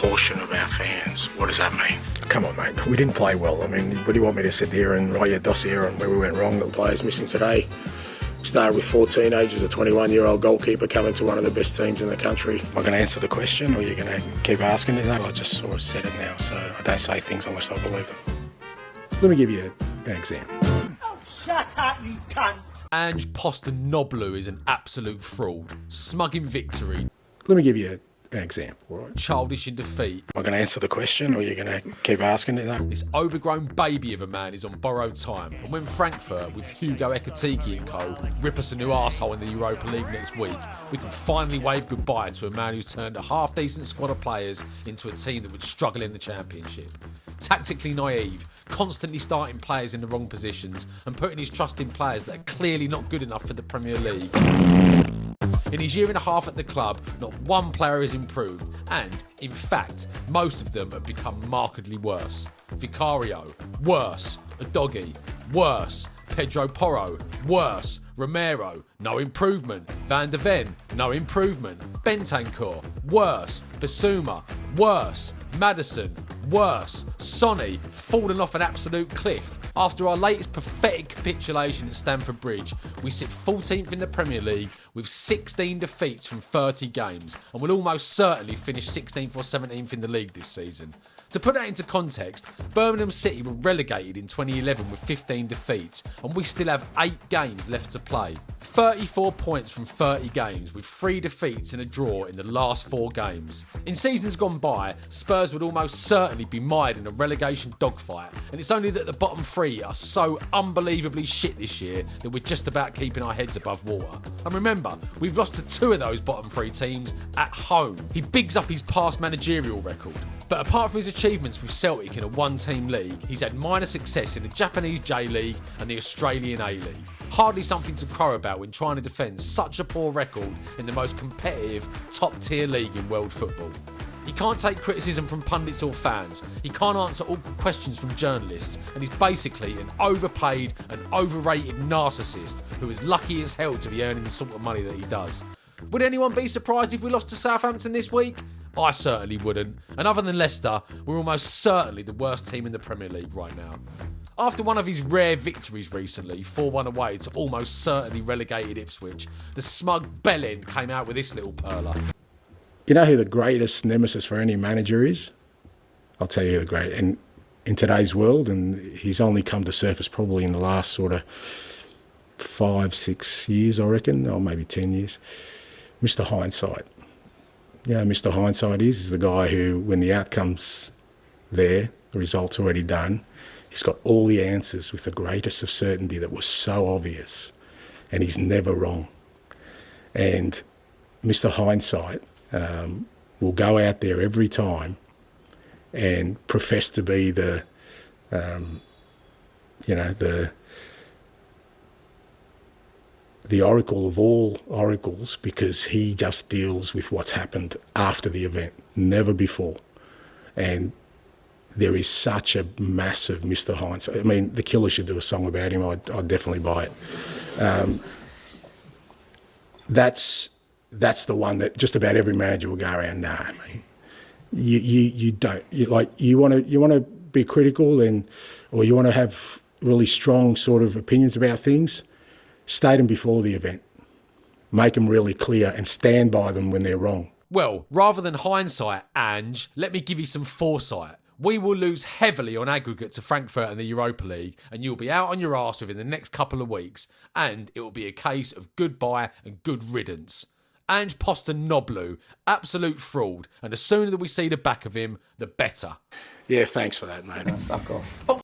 portion of our fans. What does that mean? Come on, mate. We didn't play well. I mean, what do you want me to sit here and write your dossier on where we went wrong? The players missing today started with 4 teenagers, a 21-year-old goalkeeper coming to one of the best teams in the country. Am I going to answer the question, or are you going to keep asking it? I just sort of said it now, so I don't say things unless I believe them. Let me give you an example. Oh, shut up, you cunt! Ange Postecoglu is an absolute fraud. Smug in victory. Let me give you an example, right? Childish in defeat. Am I going to answer the question, or are you going to keep asking it? This overgrown baby of a man is on borrowed time, and when Frankfurt, with Hugo Ekitike and co, rip us a new arsehole in the Europa League next week, we can finally wave goodbye to a man who's turned a half-decent squad of players into a team that would struggle in the Championship. Tactically naive, constantly starting players in the wrong positions, and putting his trust in players that are clearly not good enough for the Premier League. In his year and a half at the club, not one player has improved, and, in fact, most of them have become markedly worse. Vicario, worse. Udogie, worse. Pedro Porro, worse. Romero, no improvement. Van der Ven, no improvement. Bentancur, worse. Basuma, worse. Maddison, worse. Sonny, fallen off an absolute cliff. After our latest pathetic capitulation at Stamford Bridge, we sit 14th in the Premier League with 16 defeats from 30 games, and will almost certainly finish 16th or 17th in the league this season. To put that into context, Birmingham City were relegated in 2011 with 15 defeats, and we still have 8 games left to play. 34 points from 30 games, with 3 defeats and a draw in the last 4 games. In seasons gone by, Spurs would almost certainly be mired in a relegation dogfight, and it's only that the bottom 3 are so unbelievably shit this year that we're just about keeping our heads above water. And remember, we've lost to 2 of those bottom 3 teams at home. He bigs up his past managerial record. But apart from his achievements with Celtic in a one-team league, he's had minor success in the Japanese J-League and the Australian A-League. Hardly something to crow about when trying to defend such a poor record in the most competitive, top-tier league in world football. He can't take criticism from pundits or fans, he can't answer awkward questions from journalists, and he's basically an overpaid and overrated narcissist who is lucky as hell to be earning the sort of money that he does. Would anyone be surprised if we lost to Southampton this week? I certainly wouldn't, and other than Leicester, we're almost certainly the worst team in the Premier League right now. After one of his rare victories recently, 4-1 away to almost certainly relegated Ipswich, the smug bellend came out with this little perler. You know who the greatest nemesis for any manager is? I'll tell you the great. And in today's world, and he's only come to surface probably in the last sort of 5-6 years, I reckon, or maybe 10 years, Mr. Hindsight. Yeah, Mr. Hindsight is the guy who, when the outcome's there, the result's already done, he's got all the answers with the greatest of certainty that was so obvious, and he's never wrong. And Mr. Hindsight will go out there every time and profess to be the oracle of all oracles, because he just deals with what's happened after the event, never before. And there is such a massive Mr. Hindsight. I mean, the Killer should do a song about him. I'd definitely buy it. That's the one that just about every manager will go around. Nah, I mean, you don't. You want to be critical, or you want to have really strong sort of opinions about things. State them before the event. Make them really clear and stand by them when they're wrong. Well, rather than hindsight, Ange, let me give you some foresight. We will lose heavily on aggregate to Frankfurt and the Europa League, and you'll be out on your arse within the next couple of weeks, and it will be a case of goodbye and good riddance. Ange Postecoglu, absolute fraud, and the sooner that we see the back of him, the better. Yeah, thanks for that, mate. Fuck off. But